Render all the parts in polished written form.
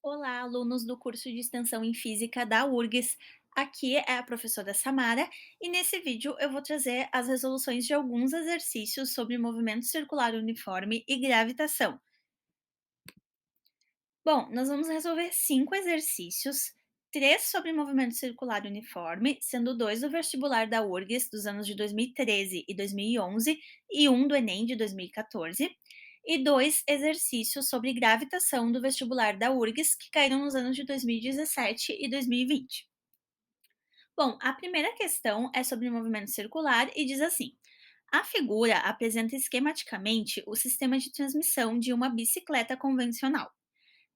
Olá, alunos do curso de extensão em física da URGS. Aqui é a professora Samara e nesse vídeo eu vou trazer as resoluções de alguns exercícios sobre movimento circular uniforme e gravitação. Bom, nós vamos resolver 5 exercícios, 3 sobre movimento circular uniforme, sendo 2 do vestibular da URGS dos anos de 2013 e 2011 e um do Enem de 2014, e 2 exercícios sobre gravitação do vestibular da URGS que caíram nos anos de 2017 e 2020. Bom, a primeira questão é sobre movimento circular e diz assim: a figura apresenta esquematicamente o sistema de transmissão de uma bicicleta convencional.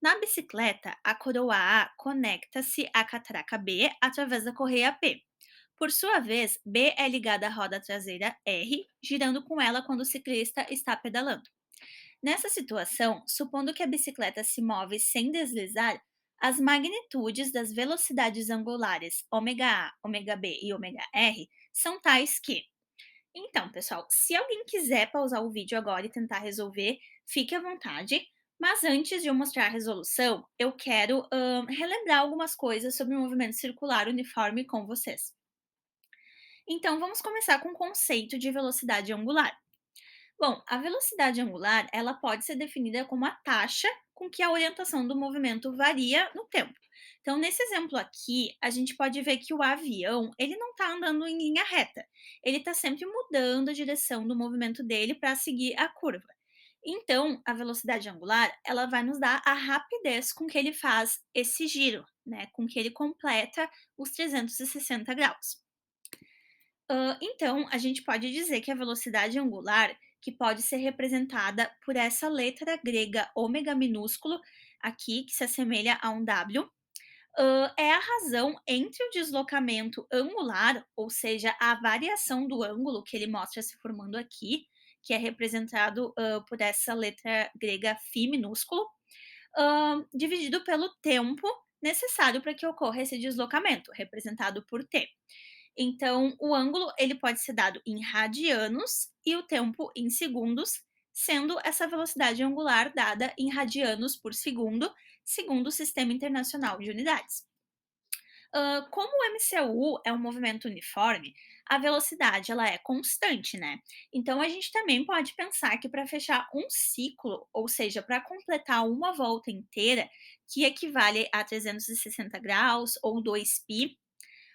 Na bicicleta, a coroa A conecta-se à catraca B através da correia P. Por sua vez, B é ligada à roda traseira R, girando com ela quando o ciclista está pedalando. Nessa situação, supondo que a bicicleta se move sem deslizar, as magnitudes das velocidades angulares ômega ômega B e ômega R são tais que. Então, pessoal, se alguém quiser pausar o vídeo agora e tentar resolver, fique à vontade. Mas antes de eu mostrar a resolução, eu quero relembrar algumas coisas sobre o movimento circular uniforme com vocês. Então, vamos começar com o conceito de velocidade angular. Bom, a velocidade angular, ela pode ser definida como a taxa com que a orientação do movimento varia no tempo. Então, nesse exemplo aqui, a gente pode ver que o avião, ele não está andando em linha reta. Ele está sempre mudando a direção do movimento dele para seguir a curva. Então, a velocidade angular, ela vai nos dar a rapidez com que ele faz esse giro, né? Com que ele completa os 360 graus. Então, a gente pode dizer que a velocidade angular, que pode ser representada por essa letra grega ômega minúsculo, aqui, que se assemelha a um W, é a razão entre o deslocamento angular, ou seja, a variação do ângulo que ele mostra se formando aqui, que é representado por essa letra grega φ minúsculo, dividido pelo tempo necessário para que ocorra esse deslocamento, representado por t. Então, o ângulo ele pode ser dado em radianos e o tempo em segundos, sendo essa velocidade angular dada em radianos por segundo, segundo o Sistema Internacional de Unidades. Como o MCU é um movimento uniforme, a velocidade ela é constante, né? Então a gente também pode pensar que para fechar um ciclo, ou seja, para completar uma volta inteira, que equivale a 360 graus ou 2π,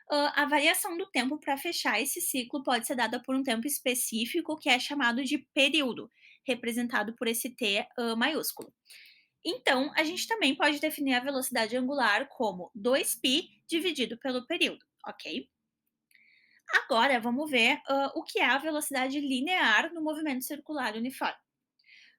a variação do tempo para fechar esse ciclo pode ser dada por um tempo específico que é chamado de período, representado por esse T maiúsculo. Então, a gente também pode definir a velocidade angular como 2π dividido pelo período, ok? Agora, vamos ver o que é a velocidade linear no movimento circular uniforme.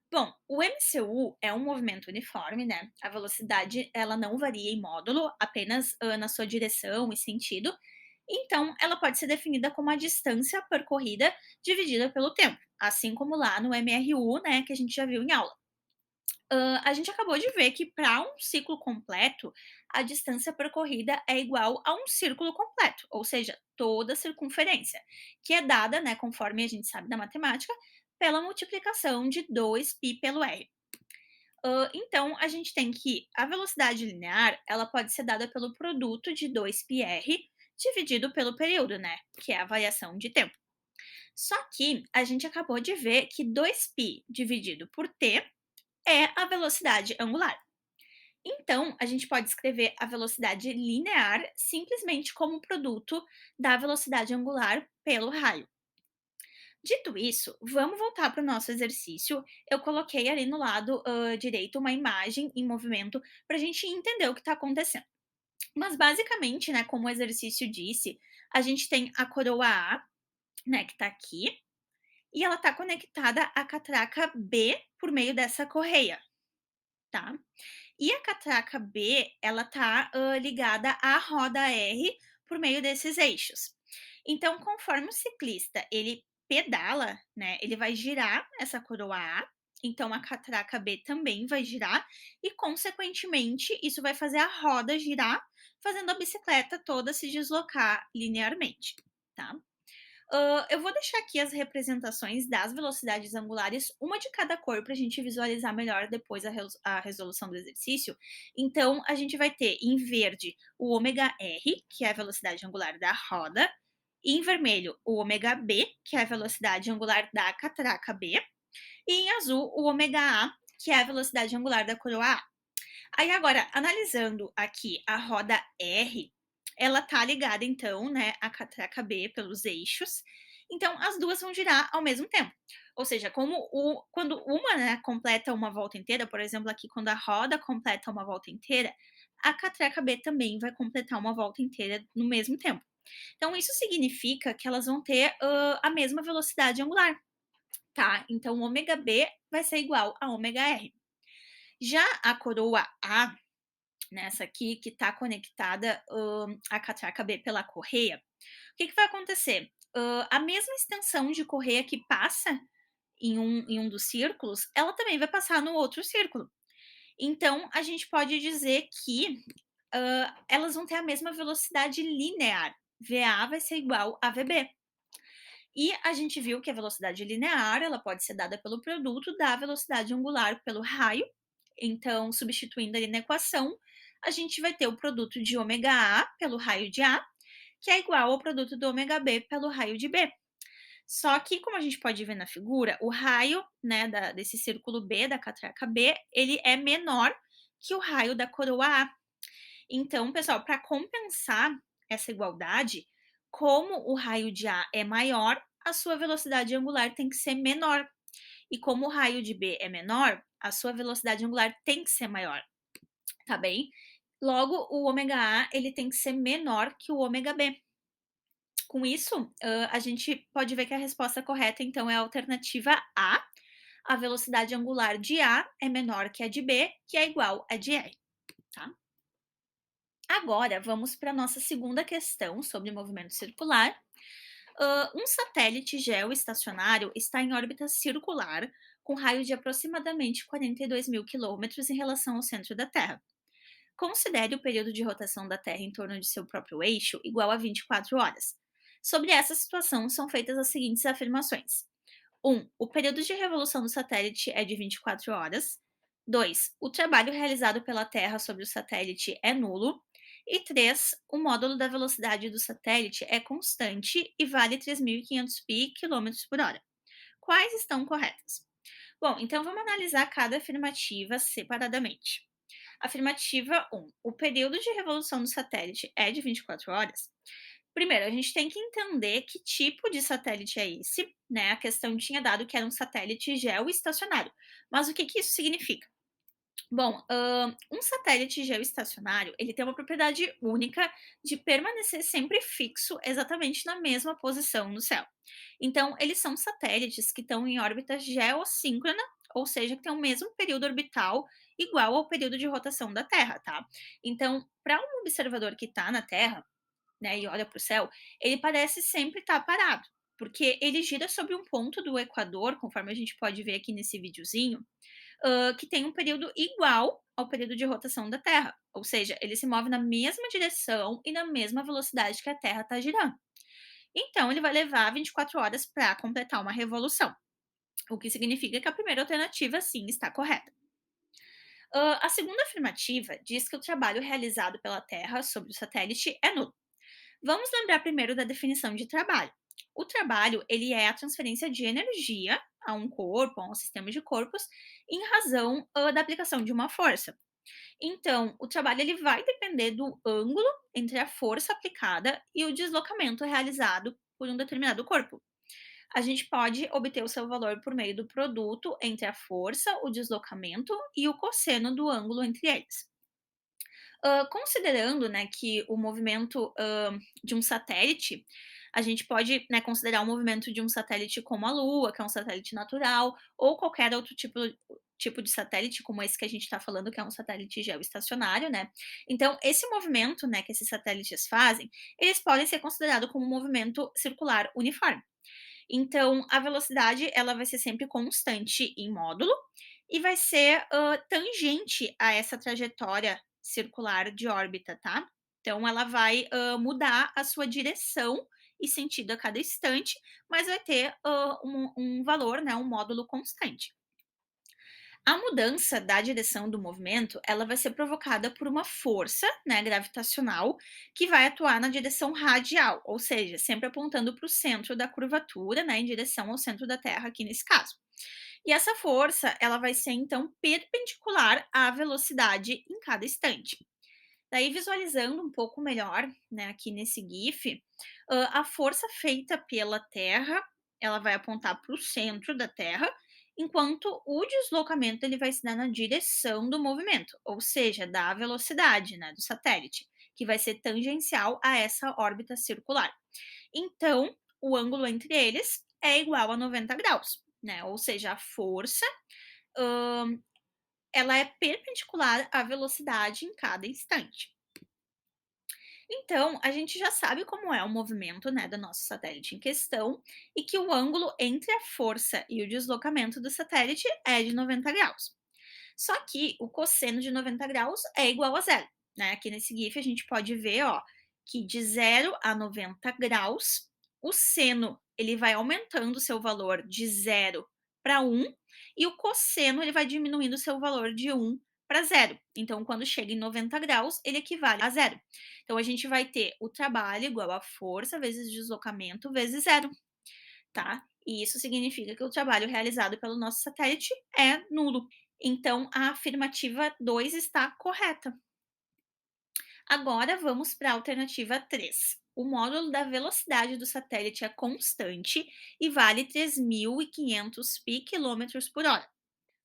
Bom, o MCU é um movimento uniforme, né? A velocidade ela não varia em módulo, apenas na sua direção e sentido. Então, ela pode ser definida como a distância percorrida dividida pelo tempo, assim como lá no MRU, né, que a gente já viu em aula. A gente acabou de ver que para um ciclo completo, a distância percorrida é igual a um círculo completo, ou seja, toda a circunferência, que é dada, né, conforme a gente sabe da matemática, pela multiplicação de 2π pelo r. Então, a gente tem que a velocidade linear ela pode ser dada pelo produto de 2πr dividido pelo período, né, que é a variação de tempo. Só que a gente acabou de ver que 2π dividido por t é a velocidade angular. Então, a gente pode escrever a velocidade linear simplesmente como produto da velocidade angular pelo raio. Dito isso, vamos voltar para o nosso exercício. Eu coloquei ali no lado direito uma imagem em movimento para a gente entender o que está acontecendo. Mas basicamente, né, como o exercício disse, a gente tem a coroa A, né, que está aqui, e ela está conectada à catraca B por meio dessa correia, tá? E a catraca B, ela tá ligada à roda R por meio desses eixos. Então, conforme o ciclista ele pedala, né, ele vai girar essa coroa A, então a catraca B também vai girar e, consequentemente, isso vai fazer a roda girar, fazendo a bicicleta toda se deslocar linearmente, tá? Eu vou deixar aqui as representações das velocidades angulares, uma de cada cor, para a gente visualizar melhor depois a resolução do exercício. Então, a gente vai ter em verde o ômega R, que é a velocidade angular da roda, e em vermelho o ômega B, que é a velocidade angular da catraca B, e em azul o ômega A, que é a velocidade angular da coroa A. Aí agora, analisando aqui a roda R, ela tá ligada então, né, à catraca B pelos eixos. Então as duas vão girar ao mesmo tempo. Ou seja, quando uma, né, completa uma volta inteira, por exemplo, aqui quando a roda completa uma volta inteira, a catraca B também vai completar uma volta inteira no mesmo tempo. Então isso significa que elas vão ter a mesma velocidade angular, tá? Então ômega B vai ser igual a ômega R. Já a coroa A, nessa aqui, que está conectada à catraca B pela correia, o que vai acontecer? A mesma extensão de correia que passa em um dos círculos, ela também vai passar no outro círculo. Então, a gente pode dizer que elas vão ter a mesma velocidade linear. VA vai ser igual a VB. E a gente viu que a velocidade linear ela pode ser dada pelo produto da velocidade angular pelo raio. Então, substituindo ali na equação, a gente vai ter o produto de ômega A pelo raio de A, que é igual ao produto do ômega B pelo raio de B. Só que, como a gente pode ver na figura, o raio, né, desse círculo B, da catraca B, ele é menor que o raio da coroa A. Então, pessoal, para compensar essa igualdade, como o raio de A é maior, a sua velocidade angular tem que ser menor. E como o raio de B é menor, a sua velocidade angular tem que ser maior, tá bem? Logo, o ômega A ele tem que ser menor que o ômega B. Com isso, a gente pode ver que a resposta correta, então, é a alternativa A. A velocidade angular de A é menor que a de B, que é igual a de R, tá? Agora, vamos para a nossa segunda questão sobre movimento circular. Um satélite geoestacionário está em órbita circular com raio de aproximadamente 42 mil quilômetros em relação ao centro da Terra. Considere o período de rotação da Terra em torno de seu próprio eixo igual a 24 horas. Sobre essa situação, são feitas as seguintes afirmações: 1. O período de revolução do satélite é de 24 horas. 2. O trabalho realizado pela Terra sobre o satélite é nulo. E 3. O módulo da velocidade do satélite é constante e vale 3.500 pi km por hora. Quais estão corretas? Bom, então vamos analisar cada afirmativa separadamente. Afirmativa 1. O período de revolução do satélite é de 24 horas. Primeiro, a gente tem que entender que tipo de satélite é esse, né? A questão tinha dado que era um satélite geoestacionário. Mas o que isso significa? Bom, um satélite geoestacionário, ele tem uma propriedade única de permanecer sempre fixo exatamente na mesma posição no céu. Então, eles são satélites que estão em órbita geossíncrona, ou seja, que tem o mesmo período orbital igual ao período de rotação da Terra, tá? Então, para um observador que está na Terra, né, e olha para o céu, ele parece sempre estar parado, porque ele gira sobre um ponto do Equador, conforme a gente pode ver aqui nesse videozinho, que tem um período igual ao período de rotação da Terra. Ou seja, ele se move na mesma direção e na mesma velocidade que a Terra está girando. Então, ele vai levar 24 horas para completar uma revolução, o que significa que a primeira alternativa, sim, está correta. A segunda afirmativa diz que o trabalho realizado pela Terra sobre o satélite é nulo. Vamos lembrar primeiro da definição de trabalho. O trabalho ele é a transferência de energia a um corpo, a um sistema de corpos, em razão da aplicação de uma força. Então, o trabalho ele vai depender do ângulo entre a força aplicada e o deslocamento realizado por um determinado corpo. A gente pode obter o seu valor por meio do produto entre a força, o deslocamento e o cosseno do ângulo entre eles. Considerando, né, que o movimento, de um satélite, a gente pode, né, considerar o movimento de um satélite como a Lua, que é um satélite natural, ou qualquer outro tipo de satélite, como esse que a gente está falando, que é um satélite geoestacionário, né. Então esse movimento, né, que esses satélites fazem, eles podem ser considerados como um movimento circular uniforme. Então, a velocidade ela vai ser sempre constante em módulo e vai ser tangente a essa trajetória circular de órbita, tá? Então, ela vai mudar a sua direção e sentido a cada instante, mas vai ter um valor, né, um módulo constante. A mudança da direção do movimento, ela vai ser provocada por uma força, né, gravitacional, que vai atuar na direção radial, ou seja, sempre apontando para o centro da curvatura, né, em direção ao centro da Terra, aqui nesse caso. E essa força, ela vai ser então perpendicular à velocidade em cada instante. Daí, visualizando um pouco melhor, né, aqui nesse GIF, a força feita pela Terra, ela vai apontar para o centro da Terra, enquanto o deslocamento ele vai se dar na direção do movimento, ou seja, da velocidade, né, do satélite, que vai ser tangencial a essa órbita circular. Então, o ângulo entre eles é igual a 90 graus, né? Ou seja, a força, ela é perpendicular à velocidade em cada instante. Então, a gente já sabe como é o movimento, né, do nosso satélite em questão e que o ângulo entre a força e o deslocamento do satélite é de 90 graus. Só que o cosseno de 90 graus é igual a zero, né? Aqui nesse GIF a gente pode ver, ó, que de 0 a 90 graus, o seno ele vai aumentando o seu valor de 0 para 1 e o cosseno ele vai diminuindo o seu valor de 1 para 0. Então, quando chega em 90 graus, ele equivale a zero. Então, a gente vai ter o trabalho igual a força vezes deslocamento vezes zero, tá? E isso significa que o trabalho realizado pelo nosso satélite é nulo. Então, a afirmativa 2 está correta. Agora vamos para a alternativa 3. O módulo da velocidade do satélite é constante e vale 3.500 pi quilômetros por hora.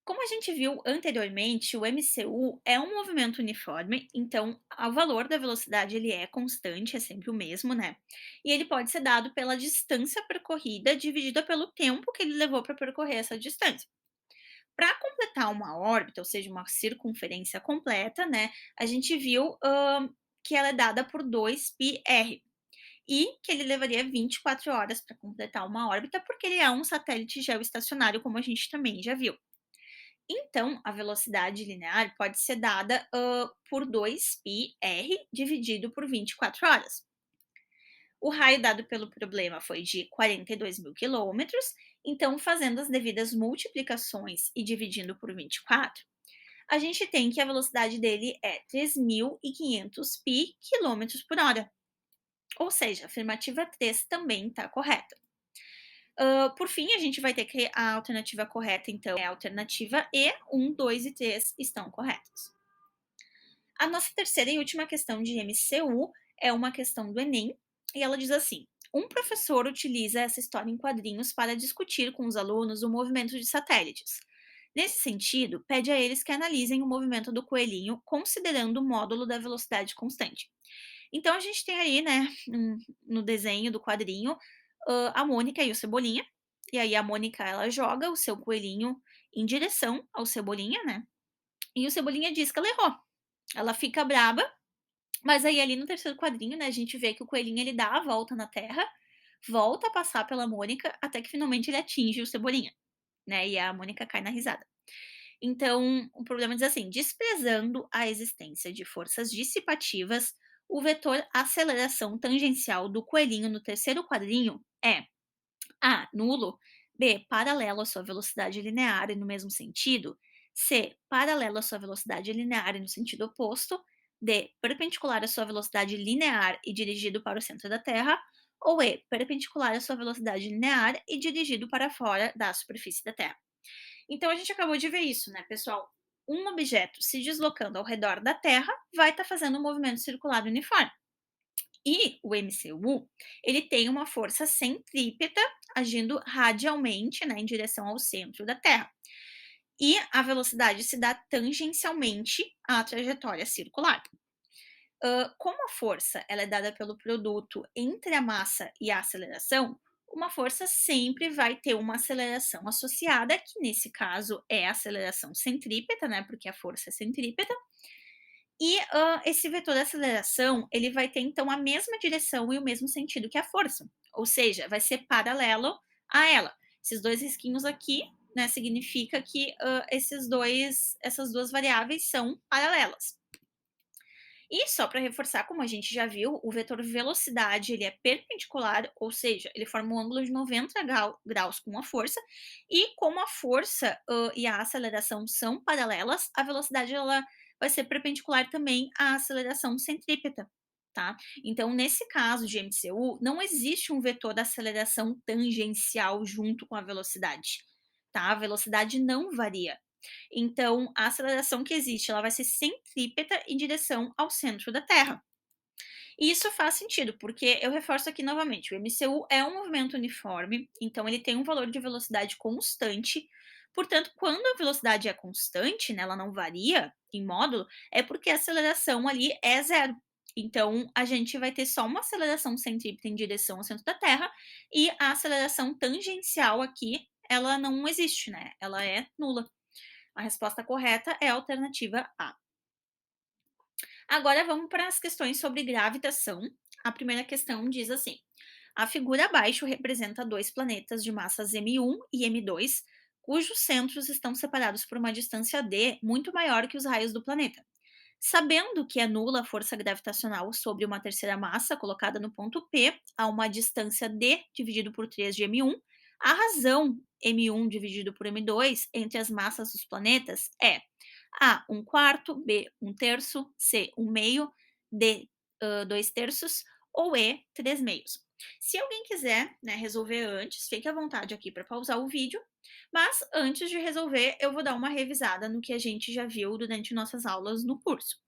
Como a gente viu anteriormente, o MCU é um movimento uniforme, então o valor da velocidade ele é constante, é sempre o mesmo, né? E ele pode ser dado pela distância percorrida dividida pelo tempo que ele levou para percorrer essa distância. Para completar uma órbita, ou seja, uma circunferência completa, né, a gente viu que ela é dada por 2πr e que ele levaria 24 horas para completar uma órbita, porque ele é um satélite geoestacionário, como a gente também já viu. Então, a velocidade linear pode ser dada por 2πr dividido por 24 horas. O raio dado pelo problema foi de 42 mil quilômetros, então, fazendo as devidas multiplicações e dividindo por 24, a gente tem que a velocidade dele é 3.500 pi quilômetros por hora. Ou seja, a afirmativa 3 também está correta. Por fim, a gente vai ter que a alternativa correta, então, é a alternativa E, 1, 2 e 3 estão corretas. A nossa terceira e última questão de MCU é uma questão do Enem, e ela diz assim: um professor utiliza essa história em quadrinhos para discutir com os alunos o movimento de satélites. Nesse sentido, pede a eles que analisem o movimento do coelhinho considerando o módulo da velocidade constante. Então a gente tem aí, né, no desenho do quadrinho, a Mônica e o Cebolinha. E aí a Mônica ela joga o seu coelhinho em direção ao Cebolinha, né? E o Cebolinha diz que ela errou. Ela fica braba, mas aí ali no terceiro quadrinho, né, a gente vê que o coelhinho ele dá a volta na Terra, volta a passar pela Mônica, até que finalmente ele atinge o Cebolinha, né? E a Mônica cai na risada. Então, o problema diz assim: desprezando a existência de forças dissipativas, o vetor aceleração tangencial do coelhinho no terceiro quadrinho é A, nulo, B, paralelo à sua velocidade linear e no mesmo sentido, C, paralelo à sua velocidade linear e no sentido oposto, D, perpendicular à sua velocidade linear e dirigido para o centro da Terra, ou E, perpendicular à sua velocidade linear e dirigido para fora da superfície da Terra. Então a gente acabou de ver isso, né, pessoal? Um objeto se deslocando ao redor da Terra vai estar fazendo um movimento circular uniforme. E o MCU, ele tem uma força centrípeta agindo radialmente, né, em direção ao centro da Terra. E a velocidade se dá tangencialmente à trajetória circular. Como a força ela é dada pelo produto entre a massa e a aceleração, uma força sempre vai ter uma aceleração associada, que nesse caso é a aceleração centrípeta, né, porque a força é centrípeta, e esse vetor da aceleração ele vai ter então a mesma direção e o mesmo sentido que a força, ou seja, vai ser paralelo a ela. Esses dois risquinhos aqui, né, significa que essas duas variáveis são paralelas. E só para reforçar, como a gente já viu, o vetor velocidade ele é perpendicular, ou seja, ele forma um ângulo de 90 graus com a força, e como a força e a aceleração são paralelas, a velocidade ela vai ser perpendicular também à aceleração centrípeta. Tá? Então, nesse caso de MCU, não existe um vetor da aceleração tangencial junto com a velocidade. Tá? A velocidade não varia. Então, a aceleração que existe, ela vai ser centrípeta em direção ao centro da Terra. E isso faz sentido, porque eu reforço aqui novamente, o MCU é um movimento uniforme, então ele tem um valor de velocidade constante. Portanto, quando a velocidade é constante, né, ela não varia em módulo, é porque a aceleração ali é zero. Então, a gente vai ter só uma aceleração centrípeta em direção ao centro da Terra e a aceleração tangencial aqui, ela não existe, né? Ela é nula. A resposta correta é a alternativa A. Agora vamos para as questões sobre gravitação. A primeira questão diz assim: a figura abaixo representa dois planetas de massas M1 e M2, cujos centros estão separados por uma distância d muito maior que os raios do planeta. Sabendo que é nula a força gravitacional sobre uma terceira massa colocada no ponto P a uma distância d dividido por 3 de M1, a razão M1 dividido por M2 entre as massas dos planetas é A, 1/4, B, 1/3, C, 1/2, D, 2/3 ou E, 3/2. Se alguém quiser, né, resolver antes, fique à vontade aqui para pausar o vídeo, mas antes de resolver, eu vou dar uma revisada no que a gente já viu durante nossas aulas no curso.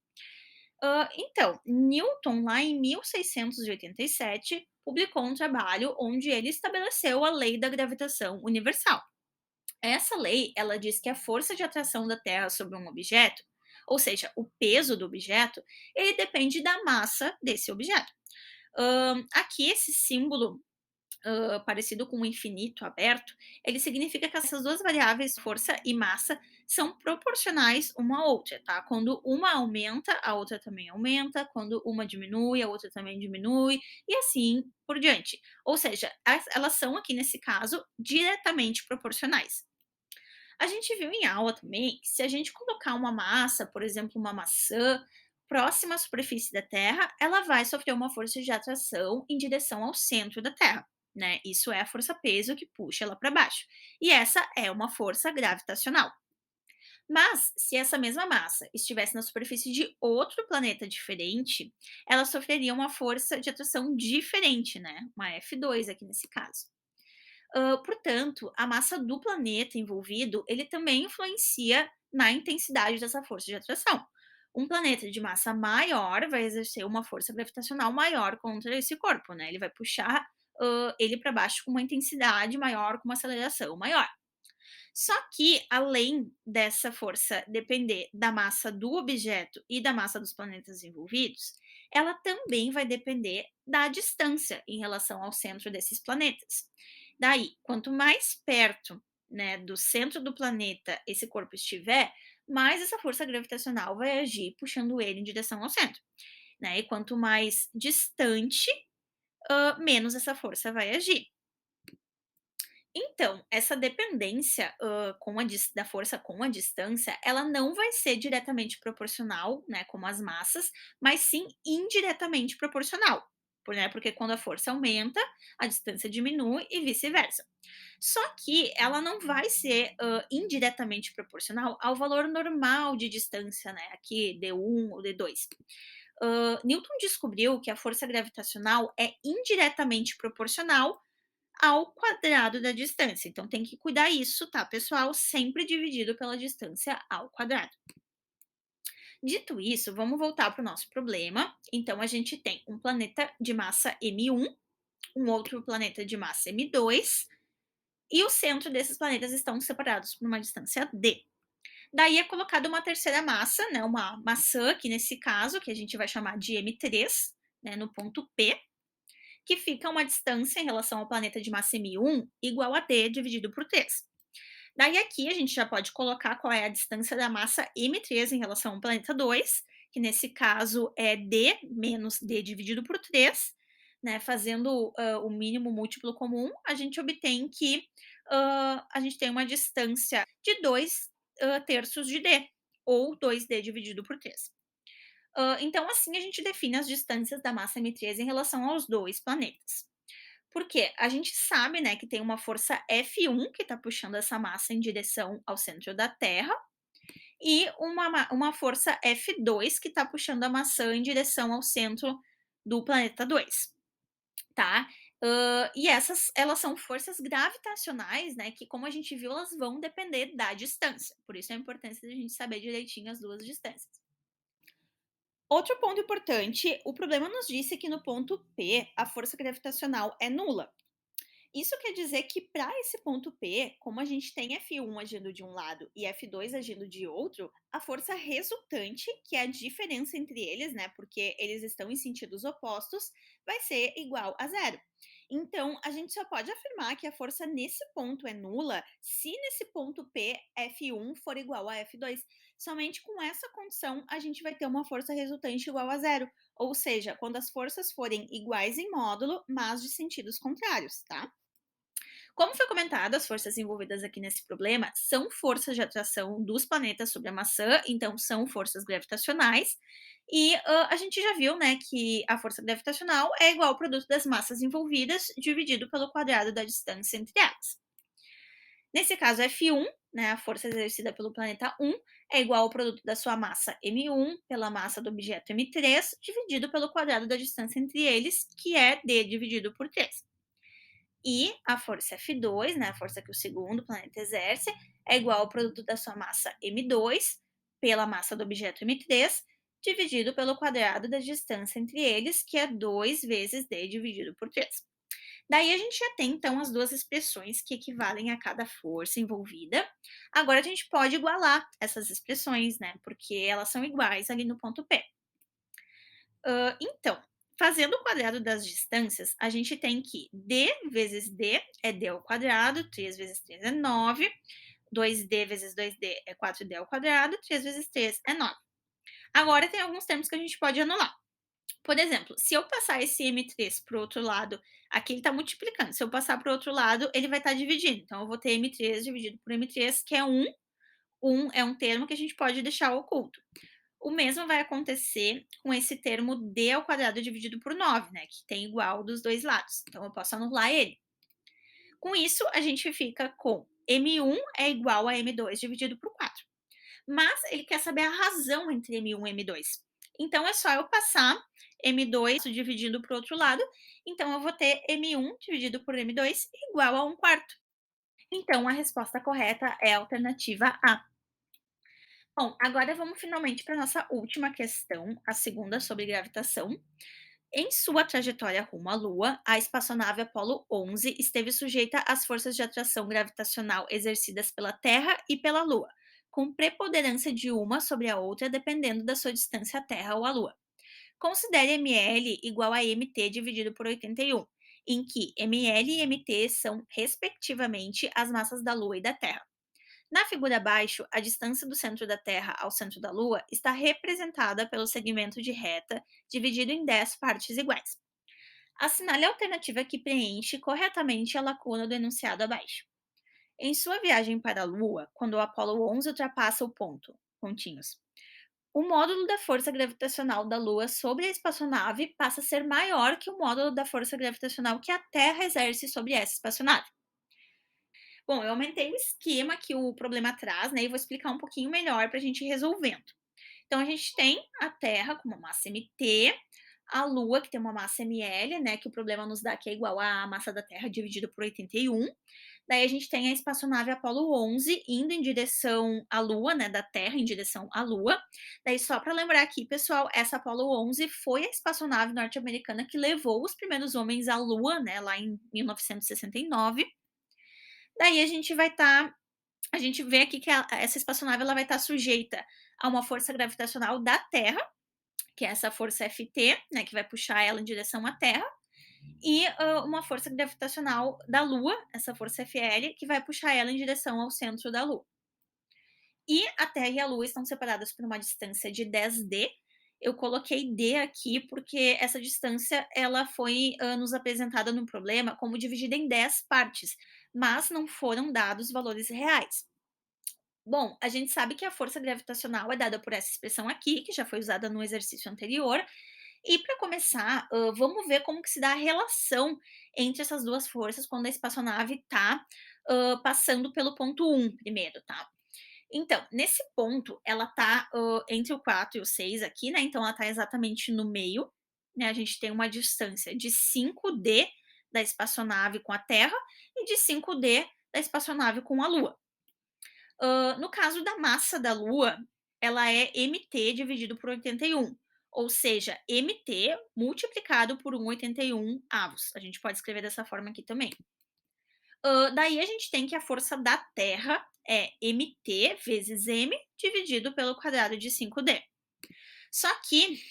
Então, Newton, lá em 1687, publicou um trabalho onde ele estabeleceu a lei da gravitação universal. Essa lei, ela diz que a força de atração da Terra sobre um objeto, ou seja, o peso do objeto, ele depende da massa desse objeto. Aqui, esse símbolo parecido com o infinito aberto, ele significa que essas duas variáveis, força e massa, são proporcionais uma à outra, tá? Quando uma aumenta, a outra também aumenta, quando uma diminui, a outra também diminui, e assim por diante. Ou seja, elas são aqui nesse caso diretamente proporcionais. A gente viu em aula também que se a gente colocar uma massa, por exemplo, uma maçã, próxima à superfície da Terra, ela vai sofrer uma força de atração em direção ao centro da Terra. Né? Isso é a força-peso que puxa ela para baixo. E essa é uma força gravitacional. Mas, se essa mesma massa estivesse na superfície de outro planeta diferente, ela sofreria uma força de atração diferente, né? Uma F2 aqui nesse caso. Portanto, a massa do planeta envolvido, ele também influencia na intensidade dessa força de atração. Um planeta de massa maior vai exercer uma força gravitacional maior contra esse corpo, né? Ele vai puxar ele para baixo com uma intensidade maior, com uma aceleração maior. Só que, além dessa força depender da massa do objeto e da massa dos planetas envolvidos, ela também vai depender da distância em relação ao centro desses planetas. Daí, quanto mais perto, né, do centro do planeta esse corpo estiver, mais essa força gravitacional vai agir puxando ele em direção ao centro. Né? E quanto mais distante, menos essa força vai agir. Então, essa dependência, da força com a distância, ela não vai ser diretamente proporcional, né, como as massas, mas sim indiretamente proporcional, né, porque quando a força aumenta, a distância diminui e vice-versa. Só que ela não vai ser, indiretamente proporcional ao valor normal de distância, né, aqui D1 ou D2. Newton descobriu que a força gravitacional é indiretamente proporcional ao quadrado da distância. Então tem que cuidar isso, tá, pessoal? Sempre dividido pela distância ao quadrado. Dito isso, vamos voltar para o nosso problema. Então a gente tem um planeta de massa M1, um outro planeta de massa M2, e o centro desses planetas estão separados por uma distância d. Daí é colocada uma terceira massa, né, uma maçã, aqui nesse caso, que a gente vai chamar de M3, né, no ponto P, que fica a uma distância em relação ao planeta de massa M1 igual a d dividido por 3. Daí aqui a gente já pode colocar qual é a distância da massa M3 em relação ao planeta 2, que nesse caso é d menos d dividido por 3, né? Fazendo o mínimo múltiplo comum, a gente obtém que a gente tem uma distância de 2 terços de d, ou 2d dividido por 3. Então, assim, a gente define as distâncias da massa M3 em relação aos 2 planetas. Porque a gente sabe, né, que tem uma força F1 que está puxando essa massa em direção ao centro da Terra e uma força F2 que está puxando a maçã em direção ao centro do planeta 2, tá? E essas, elas são forças gravitacionais, né? Que, como a gente viu, elas vão depender da distância. Por isso a importância de a gente saber direitinho as duas distâncias. Outro ponto importante: o problema nos disse que no ponto P a força gravitacional é nula. Isso quer dizer que para esse ponto P, como a gente tem F1 agindo de um lado e F2 agindo de outro, a força resultante, que é a diferença entre eles, né, porque eles estão em sentidos opostos, vai ser igual a zero. Então, a gente só pode afirmar que a força nesse ponto é nula se nesse ponto P F1 for igual a F2. Somente com essa condição a gente vai ter uma força resultante igual a zero, ou seja, quando as forças forem iguais em módulo, mas de sentidos contrários, tá? Como foi comentado, as forças envolvidas aqui nesse problema são forças de atração dos planetas sobre a maçã, então são forças gravitacionais. E a gente já viu, né, que a força gravitacional é igual ao produto das massas envolvidas dividido pelo quadrado da distância entre elas. Nesse caso, F1, né, a força exercida pelo planeta 1, é igual ao produto da sua massa M1 pela massa do objeto M3, dividido pelo quadrado da distância entre eles, que é D dividido por 3. E a força F2, né, a força que o segundo planeta exerce, é igual ao produto da sua massa M2 pela massa do objeto M3, dividido pelo quadrado da distância entre eles, que é 2 vezes D dividido por 3. Daí a gente já tem, então, as duas expressões que equivalem a cada força envolvida. Agora a gente pode igualar essas expressões, né, porque elas são iguais ali no ponto P. Então, fazendo o quadrado das distâncias, a gente tem que d vezes d é d ao quadrado, 3 vezes 3 é 9, 2d vezes 2d é 4d ao quadrado, 3 vezes 3 é 9. Agora tem alguns termos que a gente pode anular. Por exemplo, se eu passar esse M3 para o outro lado, aqui ele está multiplicando. Se eu passar para o outro lado, ele vai estar dividindo. Então, eu vou ter M3 dividido por M3, que é 1. 1 é um termo que a gente pode deixar oculto. O mesmo vai acontecer com esse termo d ao quadrado dividido por 9, né, que tem igual dos dois lados. Então, eu posso anular ele. Com isso, a gente fica com M1 é igual a M2 dividido por 4. Mas ele quer saber a razão entre M1 e M2. Então, é só eu passar M2 dividindo para o outro lado. Então, eu vou ter M1 dividido por M2 igual a 1 quarto. Então, a resposta correta é a alternativa A. Bom, agora vamos finalmente para a nossa última questão, a segunda sobre gravitação. Em sua trajetória rumo à Lua, a espaçonave Apollo 11 esteve sujeita às forças de atração gravitacional exercidas pela Terra e pela Lua, com preponderância de uma sobre a outra dependendo da sua distância à Terra ou à Lua. Considere ml igual a mt dividido por 81, em que ml e mt são, respectivamente, as massas da Lua e da Terra. Na figura abaixo, a distância do centro da Terra ao centro da Lua está representada pelo segmento de reta dividido em 10 partes iguais. Assinale a alternativa que preenche corretamente a lacuna do enunciado abaixo. Em sua viagem para a Lua, quando o Apollo 11 ultrapassa o ponto, pontinhos, o módulo da força gravitacional da Lua sobre a espaçonave passa a ser maior que o módulo da força gravitacional que a Terra exerce sobre essa espaçonave. Bom, eu aumentei o esquema que o problema traz, né, e vou explicar um pouquinho melhor para a gente ir resolvendo. Então, a gente tem a Terra com uma massa mt, a Lua, que tem uma massa ml, né, que o problema nos dá que é igual à massa da Terra dividido por 81. Daí a gente tem a espaçonave Apollo 11 indo em direção à Lua, né, da Terra em direção à Lua. Daí só para lembrar aqui, pessoal, essa Apollo 11 foi a espaçonave norte-americana que levou os primeiros homens à Lua, né, lá em 1969. Daí a gente vai estar a gente vê aqui que essa espaçonave ela vai estar sujeita a uma força gravitacional da Terra, que é essa força Ft, né, que vai puxar ela em direção à Terra, e uma força gravitacional da Lua, essa força Fl, que vai puxar ela em direção ao centro da Lua. E a Terra e a Lua estão separadas por uma distância de 10d. Eu coloquei d aqui porque essa distância ela foi nos apresentada no problema como dividida em 10 partes, mas não foram dados valores reais. Bom, a gente sabe que a força gravitacional é dada por essa expressão aqui, que já foi usada no exercício anterior. E para começar, vamos ver como que se dá a relação entre essas duas forças quando a espaçonave está passando pelo ponto 1 primeiro, tá? Então, nesse ponto, ela está entre o 4 e o 6 aqui, né? Então, ela está exatamente no meio. Né? A gente tem uma distância de 5D da espaçonave com a Terra e de 5D da espaçonave com a Lua. No caso da massa da Lua, ela é mt dividido por 81, ou seja, mt multiplicado por 1,81 avos. A gente pode escrever dessa forma aqui também. Daí a gente tem que a força da Terra é mt vezes m dividido pelo quadrado de 5D. Só que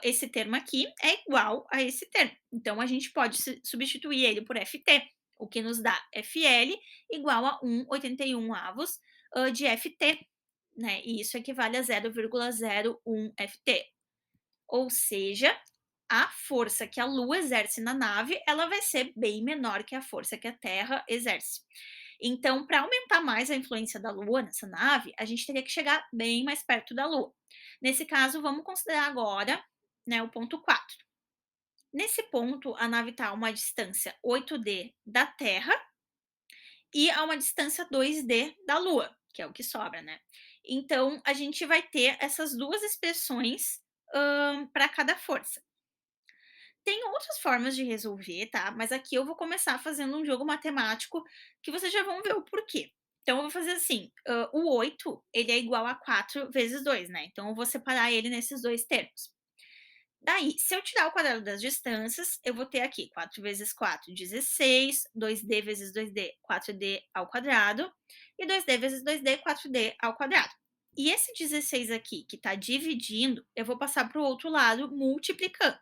esse termo aqui é igual a esse termo. Então a gente pode substituir ele por Ft, o que nos dá Fl igual a 1,81 avos de Ft, né? E isso equivale a 0,01 Ft. Ou seja, a força que a Lua exerce na nave, ela vai ser bem menor que a força que a Terra exerce. Então, para aumentar mais a influência da Lua nessa nave, a gente teria que chegar bem mais perto da Lua. Nesse caso, vamos considerar agora, né, o ponto 4. Nesse ponto, a nave está a uma distância 8D da Terra e a uma distância 2D da Lua, que é o que sobra, né? Então, a gente vai ter essas duas expressões para cada força. Tem outras formas de resolver, tá? Mas aqui eu vou começar fazendo um jogo matemático que vocês já vão ver o porquê. Então eu vou fazer assim, o 8 ele é igual a 4 vezes 2, né? Então eu vou separar ele nesses dois termos. Daí, se eu tirar o quadrado das distâncias, eu vou ter aqui 4 vezes 4, 16, 2D vezes 2D, 4D ao quadrado, e 2D vezes 2D, 4D ao quadrado. E esse 16 aqui, que está dividindo, eu vou passar para o outro lado multiplicando.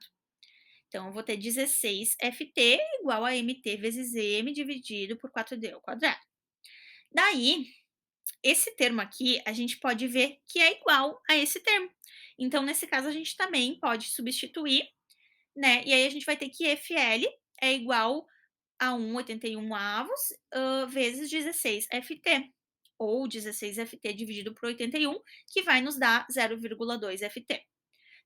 Então, eu vou ter 16 Ft igual a mt vezes m dividido por 4D ao quadrado. Daí, esse termo aqui, a gente pode ver que é igual a esse termo. Então, nesse caso, a gente também pode substituir, né? E aí a gente vai ter que Fl é igual a 1,81 avos vezes 16 Ft. Ou 16 Ft dividido por 81, que vai nos dar 0,2 Ft.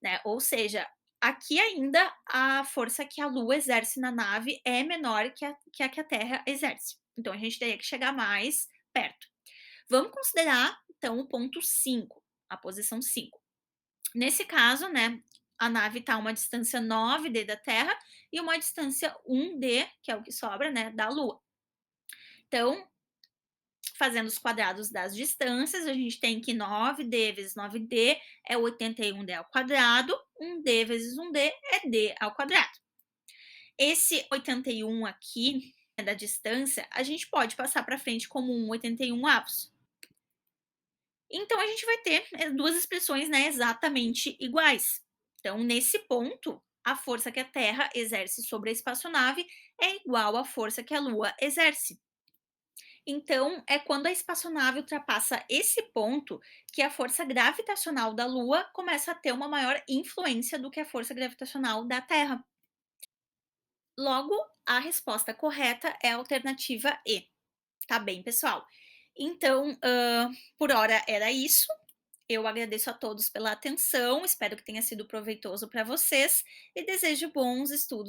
Né? Ou seja, aqui ainda a força que a Lua exerce na nave é menor que a Terra exerce. Então a gente teria que chegar mais perto. Vamos considerar, então, o ponto 5, a posição 5. Nesse caso, né, a nave está a uma distância 9D da Terra e uma distância 1D, que é o que sobra, né, da Lua. Então, fazendo os quadrados das distâncias, a gente tem que 9D vezes 9D é 81D ao quadrado, 1D vezes 1D é D ao quadrado. Esse 81 aqui, né, da distância, a gente pode passar para frente como 1,81 avos. Então, a gente vai ter duas expressões, né, exatamente iguais. Então, nesse ponto, a força que a Terra exerce sobre a espaçonave é igual à força que a Lua exerce. Então, é quando a espaçonave ultrapassa esse ponto que a força gravitacional da Lua começa a ter uma maior influência do que a força gravitacional da Terra. Logo, a resposta correta é a alternativa E. Tá bem, pessoal? Então, por hora era isso. Eu agradeço a todos pela atenção, espero que tenha sido proveitoso para vocês e desejo bons estudos.